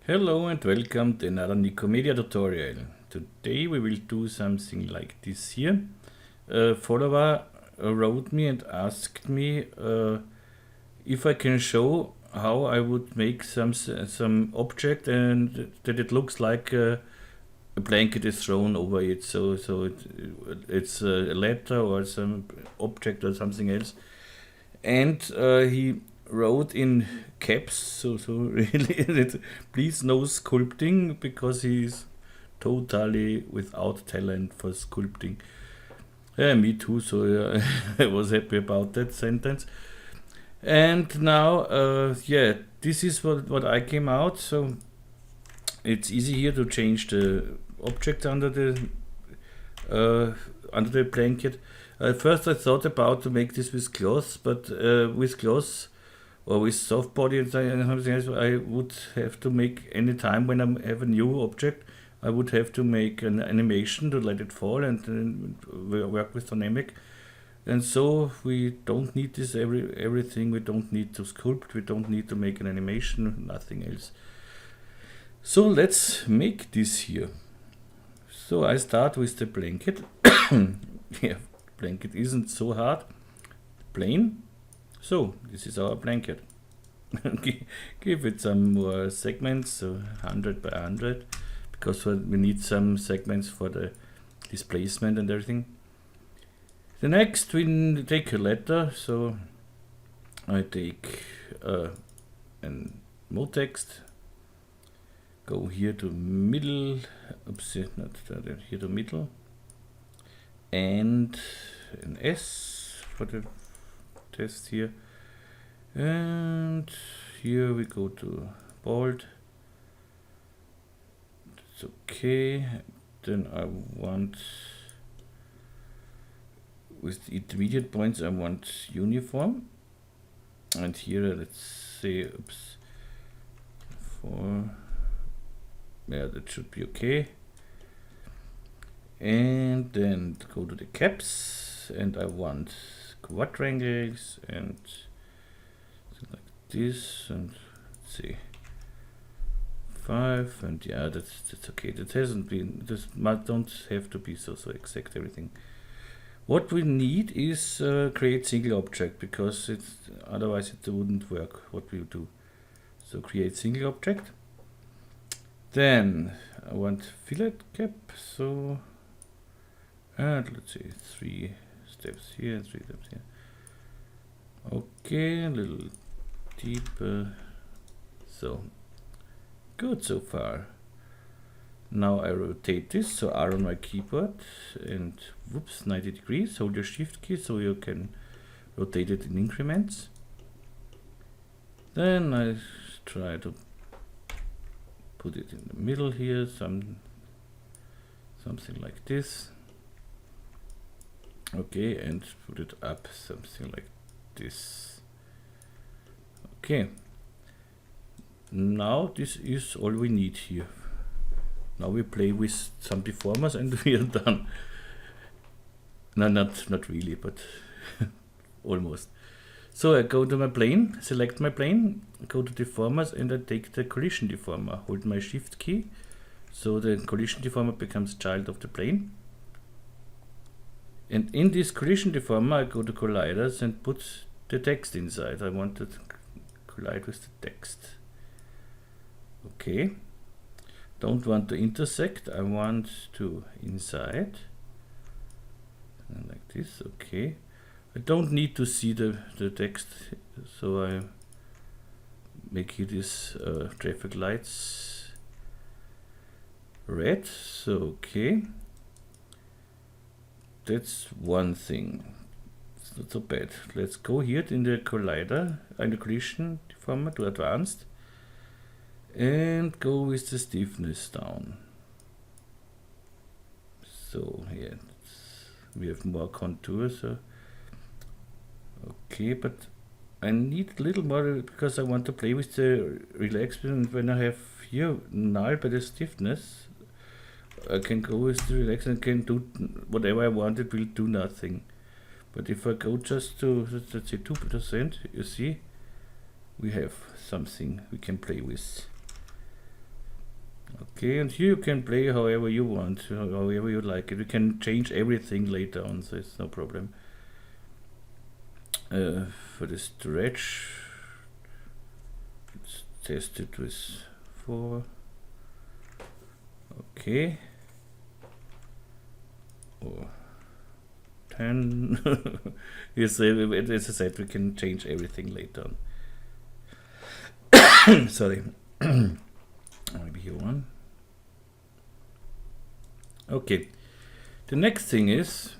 Hello and welcome to another Nikomedia tutorial. Today we will do something like this here. A follower wrote me and asked me if I can show how I would make some object and that it looks like a blanket is thrown over it. So it's a letter or some object or something else. And he wrote in caps, so really please no sculpting, because he's totally without talent for sculpting. Yeah, me too, so I was happy about that sentence. And now this is what I came out. So it's easy here to change the object under the blanket. First I thought about to make this with cloth, but with cloth or with soft body and something else, I would have to make, any time when I have a new object, I would have to make an animation to let it fall and work with dynamic. And so we don't need this everything. We don't need to sculpt. We don't need to make an animation. Nothing else. So let's make this here. So I start with the blanket. Yeah, blanket isn't so hard. Plain. So this is our blanket. Give it some more segments, so 100 by 100, because we need some segments for the displacement and everything. The next we take a letter, so I take an mode text, go here to middle, oops, not here to middle, and an S for the test here, and here we go to bold. It's okay. Then I want, with the intermediate points, I want uniform, and here let's say, oops, 4, yeah, that should be okay. And then go to the caps, and I want quadrangles and like this, and let's see, 5, and yeah, that's okay. That hasn't been, this don't have to be so exact everything. What we need is create single object, because it's otherwise it wouldn't work what we do. So create single object. Then I want fillet cap, so and let's say 3 steps here, 3 steps here. Okay, a little deeper. So good so far. Now I rotate this, so R on my keyboard, and whoops, 90 degrees. Hold your shift key so you can rotate it in increments. Then I try to put it in the middle here, something like this. Okay, and put it up something like this. Okay, now this is all we need here. Now we play with some deformers and we are done. No, not really, but almost. So I go to my plane, select my plane, go to deformers, and I take the collision deformer. Hold my shift key, so the collision deformer becomes child of the plane. And in this collision deformer, I go to colliders and put the text inside. I want to collide with the text. Okay. Don't want to intersect. I want to inside. And like this. Okay. I don't need to see the text, so I make here this traffic lights red. So okay. That's one thing. It's not so bad. Let's go here in the collider, in the collision deformer, to advanced, and go with the stiffness down. So here we have more contours. So okay, but I need a little more, because I want to play with the relaxation. When I have here null by the stiffness, I can go with the relax and can do whatever I want. It will do nothing. But if I go just to, let's say 2%, you see, we have something we can play with. Okay, and here you can play however you want, however you like it. You can change everything later on, so it's no problem. For the stretch, let's test it with 4. Okay. Or 10. Yes, as I said, we can change everything later on. Sorry. Maybe here 1. Okay. The next thing is,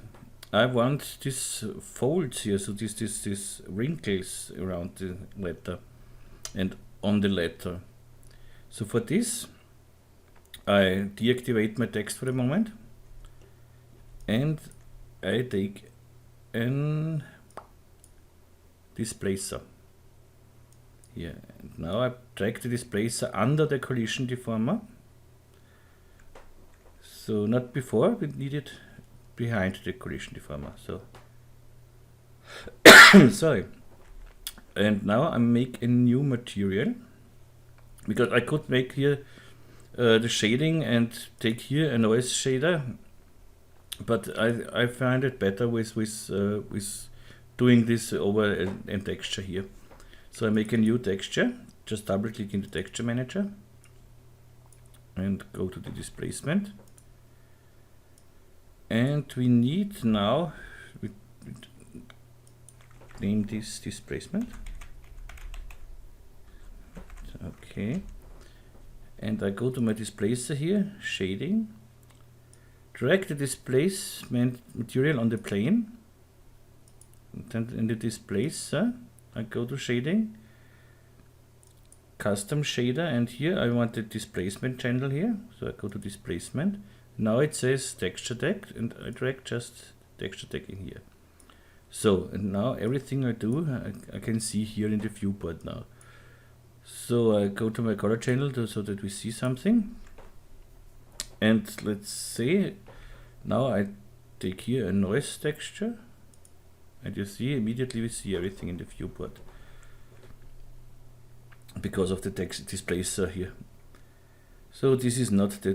I want this folds here, so this wrinkles around the letter and on the letter. So for this, I deactivate my text for the moment, and I take an displacer here. And now I drag the displacer under the collision deformer. So not before, we need it behind the collision deformer. So sorry. And now I make a new material, because I could make here the shading and take here a noise shader, but I find it better with doing this over a texture here. So I make a new texture, just double click in the texture manager and go to the displacement. And we need now, we name this displacement. Okay. And I go to my displacer here, shading, drag the displacement material on the plane. And then in the displacer, I go to shading, custom shader, and here I want the displacement channel here. So I go to displacement. Now it says texture deck, and I drag just texture deck in here. So, and now everything I do, I can see here in the viewport now. So I go to my color channel so that we see something. And let's say, now I take here a noise texture, and you see immediately we see everything in the viewport because of the text displacer here. So this is not the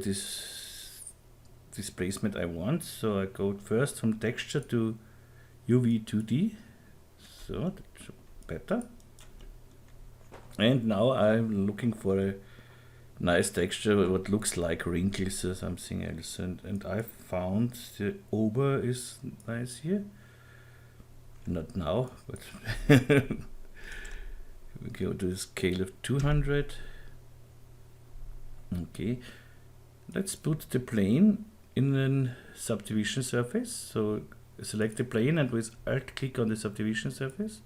displacement I want, so I go first from texture to UV 2D, so that's better. And now I'm looking for a nice texture what looks like wrinkles or something else, and I found the über is nice here. Not now, but we go to a scale of 200. Okay, let's put the plane in a subdivision surface. So select the plane and with Alt click on the subdivision surface.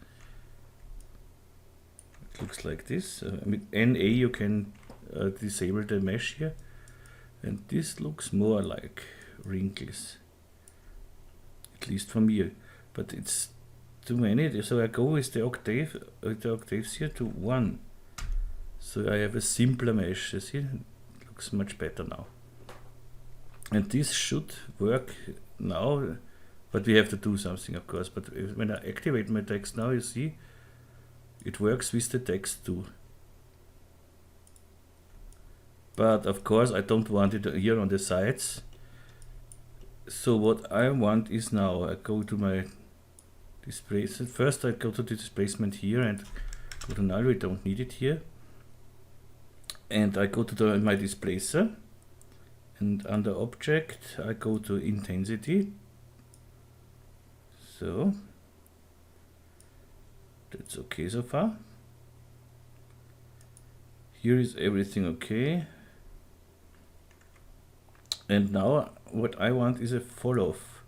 It looks like this. With NA you can disable the mesh here, and this looks more like wrinkles, at least from here. But it's too many, so I go with the octaves here to 1. So I have a simpler mesh. You see, it looks much better now. And this should work now, but we have to do something, of course. But when I activate my text now, you see, it works with the text too. But of course, I don't want it here on the sides. So what I want is now, I go to my displacement. First I go to the displacement here and go to null, we don't need it here. And I go to my displacer, and under object I go to intensity. So that's okay so far. Here is everything okay. And now what I want is a fall off.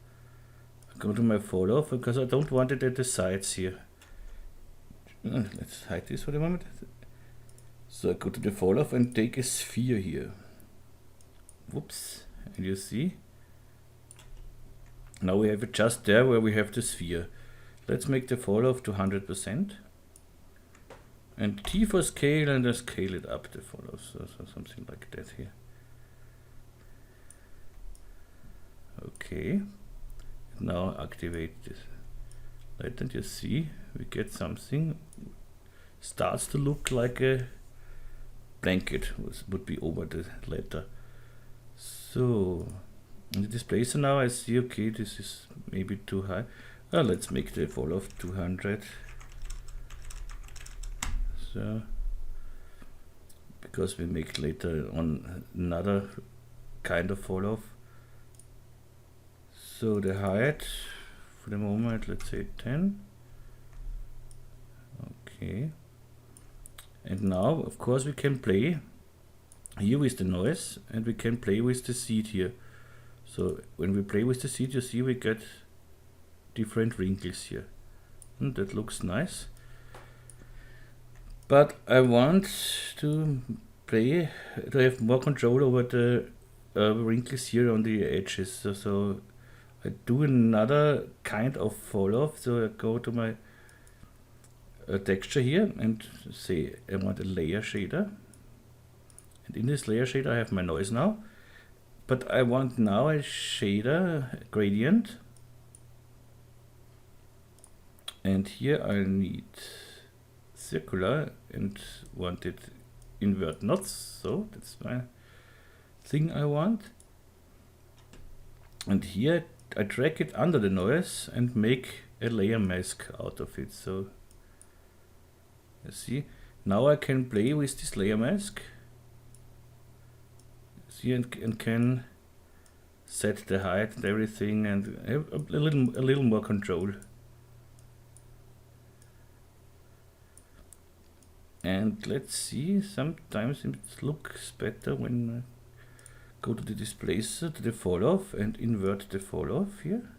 I go to my fall off because I don't want it at the sides here. Let's hide this for the moment. So I go to the fall off and take a sphere here. Whoops, and you see, now we have it just there where we have the sphere. Let's make the fall off to 100%. And T for scale, and I scale it up the fall off, so something like that here. Okay, now activate this light, and you see we get something starts to look like a blanket would be over the letter. So in the displacer now I see, okay, this is maybe too high. Let's make the fall off 200. So because we make later on another kind of fall off. So the height for the moment, let's say 10. Okay. And now, of course, we can play here with the noise, and we can play with the seed here. So when we play with the seed, you see we get different wrinkles here. And that looks nice. But I want to play, to have more control over the wrinkles here on the edges. So I do another kind of fall off. So I go to my texture here and say I want a layer shader. And in this layer shader I have my noise now. But I want now a shader gradient. And here I need circular and want it invert knots. So that's my thing I want. And here I drag it under the noise and make a layer mask out of it. So you see, now I can play with this layer mask. See, and can set the height and everything, and have a little more control. And let's see, sometimes it looks better when I go to the displacer, to the fall off, and invert the fall off here.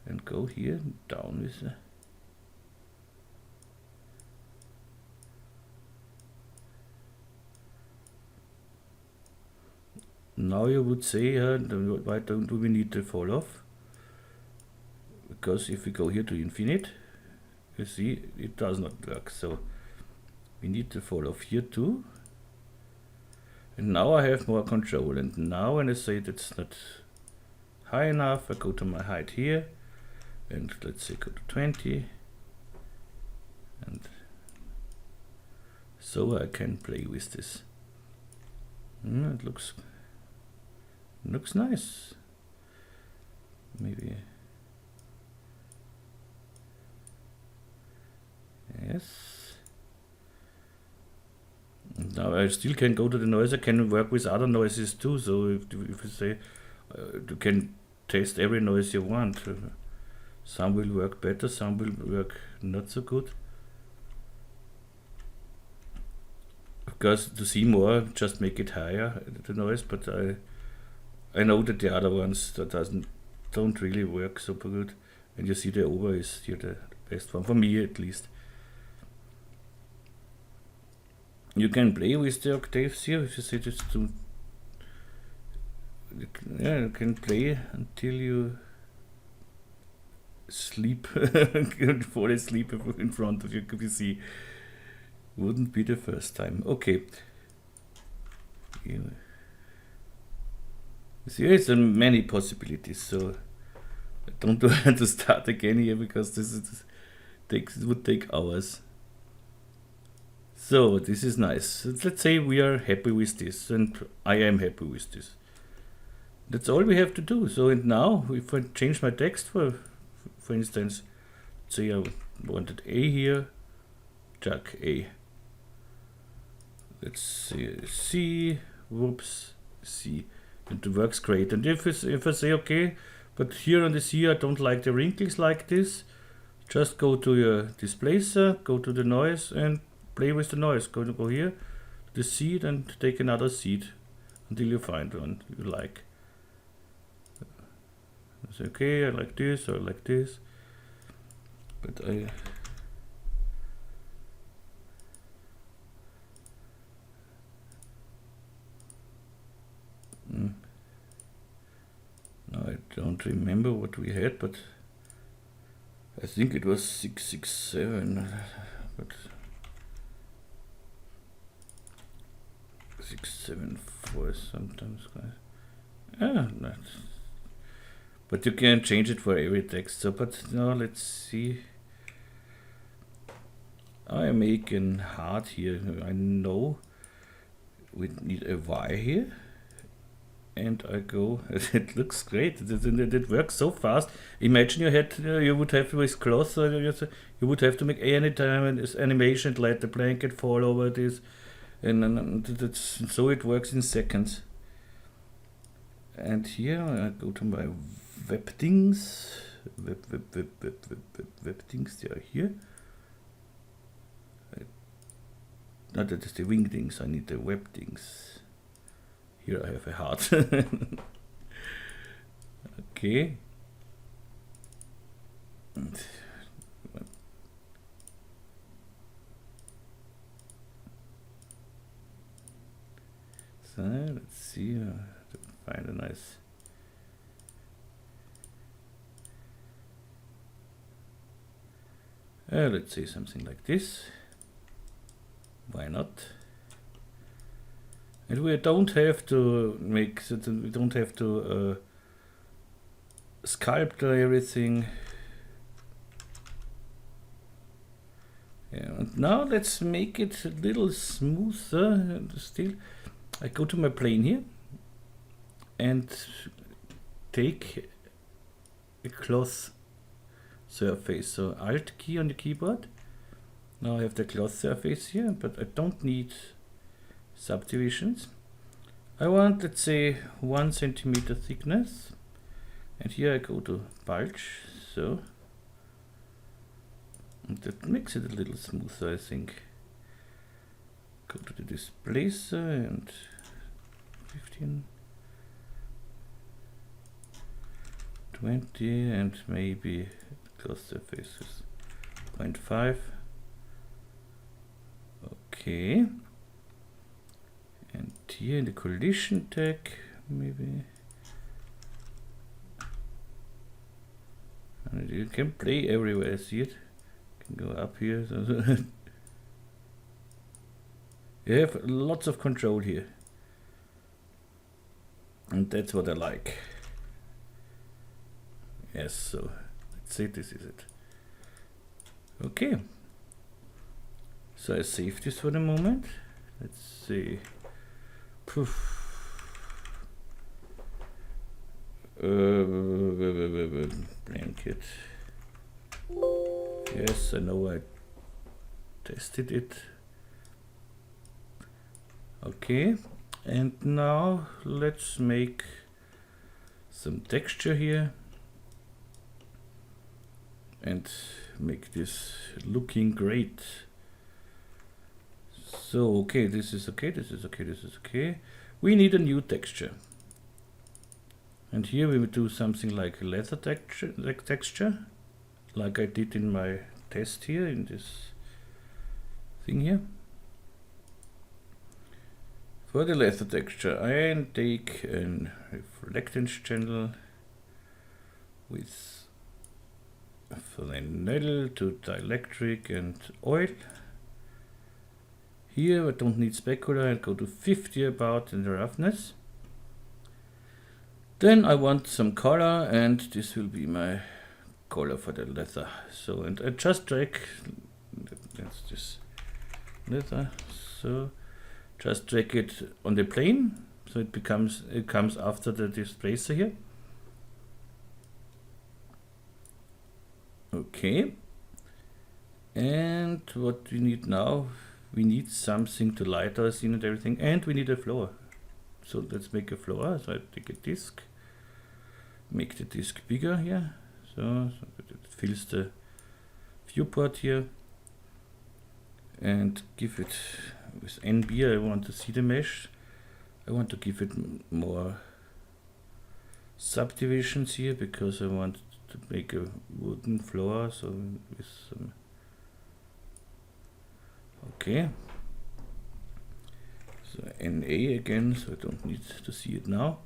And go here down with the now you would say, why don't we need the fall off? Because if we go here to infinite, you see it does not work. So we need the fall off here too. And now I have more control. And now when I say that's not high enough, I go to my height here. And let's say go to 20. And so I can play with this. It looks nice. Maybe. Yes. Now I still can go to the noise. I can work with other noises too. So if you say you can test every noise you want. Some will work better, some will work not so good. Because to see more, just make it higher, the noise. But I know that the other ones don't really work super good. And you see the over is here the best one, for me at least. You can play with the octaves here, if you say this to, yeah, you can play until you sleep, fall asleep in front of your PC. Wouldn't be the first time. Okay. See, there's many possibilities, so I don't want to start again here because it would take hours. So this is nice. Let's say we are happy with this, and I am happy with this. That's all we have to do. So and now, if I change my text, for instance, say I wanted A here, chuck A. Let's see C, whoops, C, and it works great. And if I say okay, but here on the C I don't like the wrinkles like this, just go to your displacer, go to the noise, and play with the noise. Go here, the seed, and take another seed until you find one you like. I say, okay, I like this or I like this, but now I don't remember what we had, but I think it was 667, but 674 sometimes, guys. Yeah, not. But you can change it for every text. So, but now let's see. I make a heart here. I know we need a Y here. And I go, it looks great. It works so fast. Imagine you would have with cloth, you would have to make any time this animation, let the blanket fall over this, and so it works in seconds. And here I go to my web things, web things. They are here. No, that is the wing things. I need the web things. Here I have a heart. Okay. So let's see. To find a nice. Let's say something like this. Why not? And we don't have to make, we don't have to sculpt everything. Yeah, and now let's make it a little smoother. Still, I go to my plane here and take a cloth surface. So Alt key on the keyboard. Now I have the cloth surface here, but I don't need subdivisions. I want, let's say, 1 centimeter thickness, and here I go to bulge, so, and that makes it a little smoother, I think. Go to the displacer and 15, 20, and maybe cloth surface is 0.5. Okay. And here in the collision tag, maybe. And you can play everywhere, see it? You can go up here. You have lots of control here. And that's what I like. Yes, so let's say this is it. Okay. So I save this for the moment. Let's see. Blanket. Yes, I know I tested it. Okay, and now let's make some texture here and make this looking great. So, okay, this is okay, this is okay, this is okay. We need a new texture. And here we will do something like a leather texture, like I did in my test here, in this thing here. For the leather texture, I take a reflectance channel with flannel to dielectric and oil. Here I don't need specular, I go to 50 about in the roughness. Then I want some color, and this will be my color for the leather. So, and I just drag, that's this leather, so just drag it on the plane, so it comes after the displacer here. Okay, and what we need now, we need something to light our scene and everything, and we need a floor. So let's make a floor. So I take a disc, make the disc bigger here, so that it fills the viewport here, and give it with NB. I want to see the mesh. I want to give it more subdivisions here because I want to make a wooden floor. So with some, okay. So NA again, so I don't need to see it now.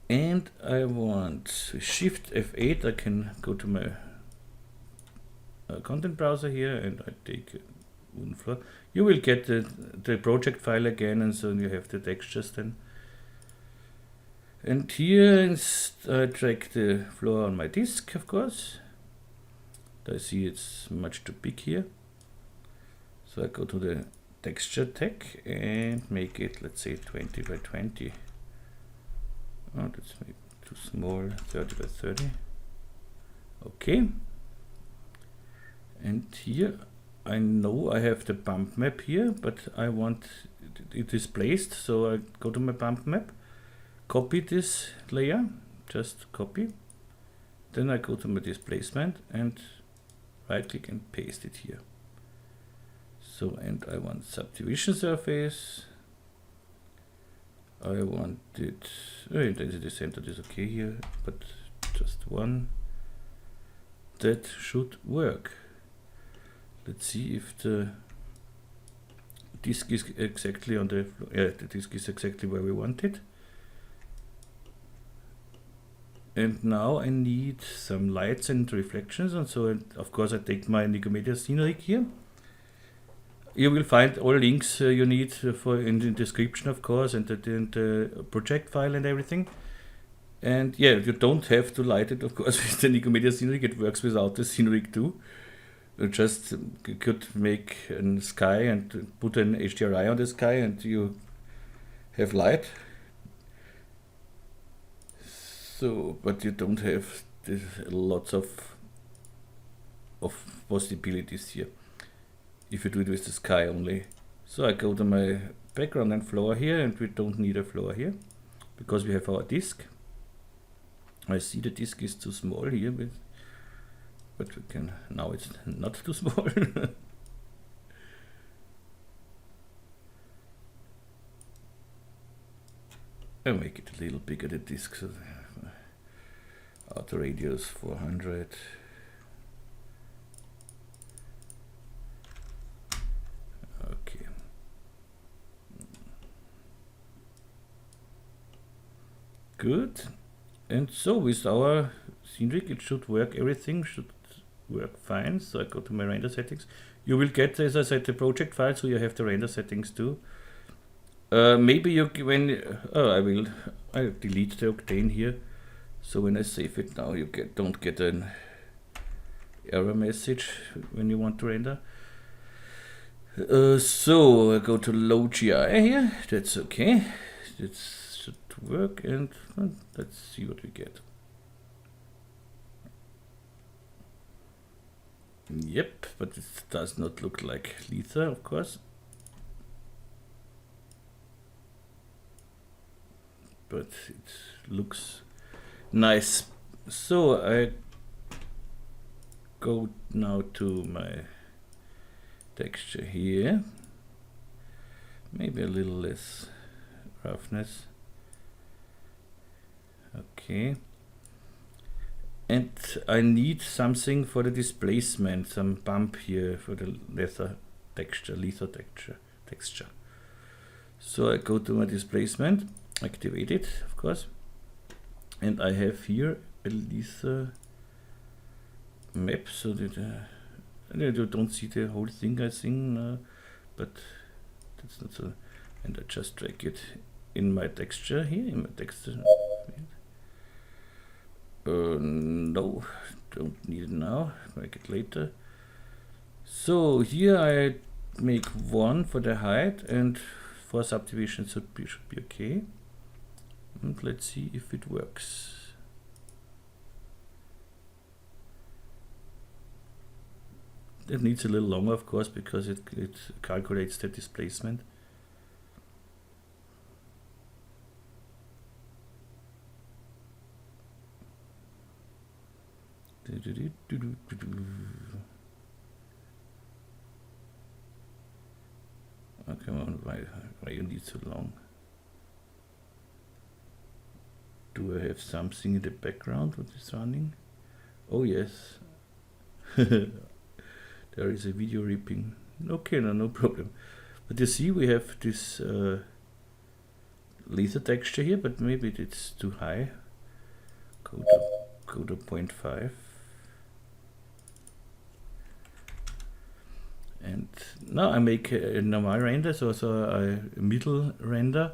And I want Shift F8, I can go to my content browser here, and I take a wooden floor. You will get the project file again, and so you have the textures then. And here I drag the floor on my disk, of course. I see it's much too big here. So I go to the texture tag and make it, let's say 20 by 20. Oh, that's maybe too small, 30 by 30. Okay. And here I know I have the bump map here, but I want it displaced, so I go to my bump map, copy this layer, just copy. Then I go to my displacement and right click and paste it here. So, and I want subdivision surface. I want it, intensity center is okay here, but just one. That should work. Let's see if the disk is exactly on the, the disk is exactly where we want it. And now I need some lights and reflections, and so of course I take my Nikomedias Scene Rig here. You will find all links you need for in the description, of course, and the project file and everything. And yeah, you don't have to light it, of course, with the Nikomedias Scene Rig. It works without the Scene Rig too. You just could make a sky and put an HDRI on the sky, and you have light. So, but you don't have lots of possibilities here if you do it with the sky only. So I go to my background and floor here, and we don't need a floor here because we have our disk. I see the disk is too small here, but we can, now it's not too small. I'll make it a little bigger, the disk, so outer radius 400. Okay. Good. And so with our scene rig, it should work, everything should work fine. So I go to my render settings. You will get, as I said, the project file, so you have the render settings too. Maybe you, I'll delete the Octane here. So when I save it now, you don't get an error message when you want to render. So I go to low GI here, that's okay. That should work, and let's see what we get. Yep, but it does not look like Lite, of course. But it looks nice. So I go now to my texture here. Maybe a little less roughness. Okay. And I need something for the displacement, some bump here for the Lite texture. So I go to my displacement, activate it, of course, and I have here a Lite map, so that you don't see the whole thing, I think, but that's not so. And I just drag it in my texture here, in my texture. No, don't need it now, make it later. So here I make 1 for the height, and for subdivision should be okay. And let's see if it works. It needs a little longer, of course, because it calculates the displacement. Oh, come on, why you need so long? Do I have something in the background what is running? Oh yes. There is a video ripping. Okay, no problem. But you see we have this Lite texture here, but maybe it's too high. Go to 0.5. And now I make a normal render, so a middle render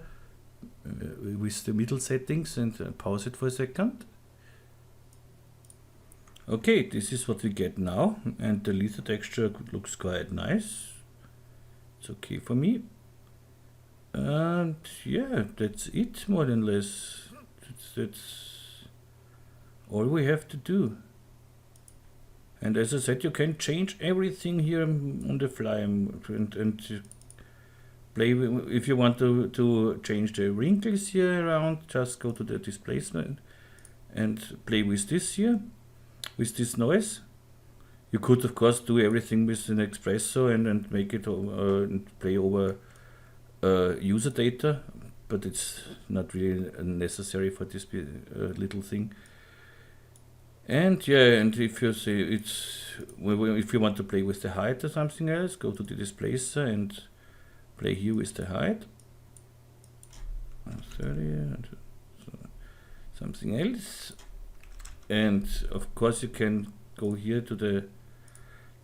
with the middle settings, and pause it for a second. Okay, this is what we get now, and the Lite texture looks quite nice. it's okay for me. And yeah, that's it more than less. That's all we have to do. And as I said, you can change everything here on the fly and play with, if you want to change the wrinkles here around, just go to the displacement and play with this here, with this noise. You could of course do everything with an espresso and make it play over user data, but it's not really necessary for this little thing. And yeah, and if you say if you want to play with the height or something else, go to the displacer and play here with the height. 30 and something else. And of course you can go here to the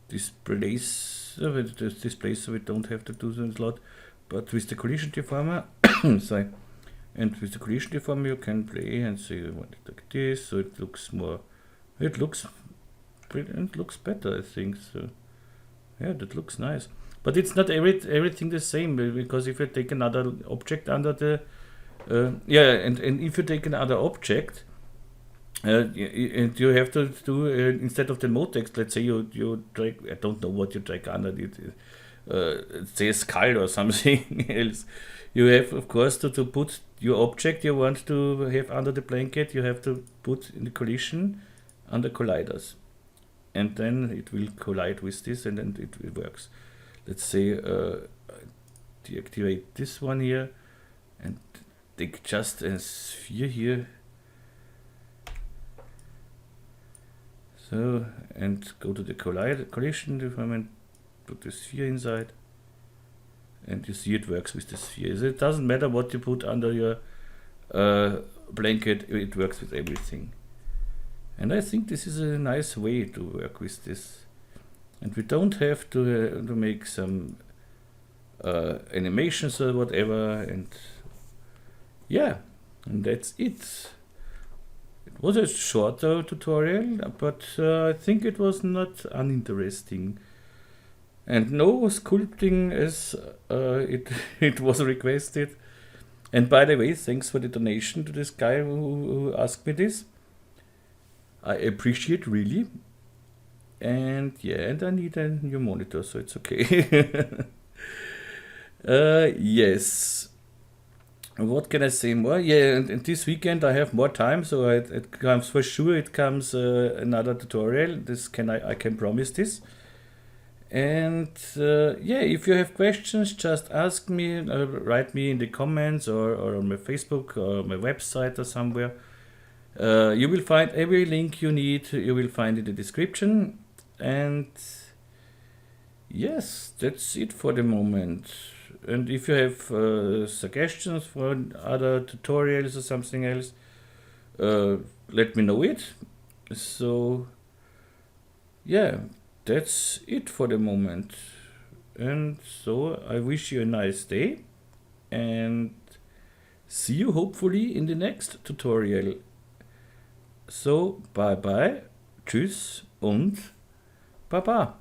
displacer. With the displacer we don't have to do that a lot, but with the collision deformer, sorry, and with the collision deformer you can play and say you want it like this, so it looks more. It looks better, I think. So yeah, that looks nice. But it's not everything the same, because if you take another object under the and if you take another object and you have to do instead of the mode text, let's say you drag, I don't know what you drag under it, say a skull or something else. You have of course to put your object you want to have under the blanket, you have to put in the collision under colliders, and then it will collide with this and then it works. Let's say deactivate this one here and take just a sphere here, so, and go to the collision deformment, put the sphere inside, and you see it works with the sphere. So it doesn't matter what you put under your blanket, it works with everything. And I think this is a nice way to work with this. And we don't have to make some animations or whatever. And yeah, and that's it. It was a shorter tutorial, but I think it was not uninteresting. And no sculpting as it was requested. And by the way, thanks for the donation to this guy who asked me this. I appreciate really. And yeah, and I need a new monitor, so it's okay. Yes. What can I say more? Yeah, and this weekend I have more time, so it comes for sure. It comes another tutorial. I can promise this. And yeah, if you have questions, just ask me, write me in the comments or on my Facebook or my website or somewhere. You will find every link you need. You will find in the description. And yes, that's it for the moment. And if you have suggestions for other tutorials or something else, let me know it. So yeah, that's it for the moment. And so I wish you a nice day and see you hopefully in the next tutorial. So bye bye, tschüss und baba.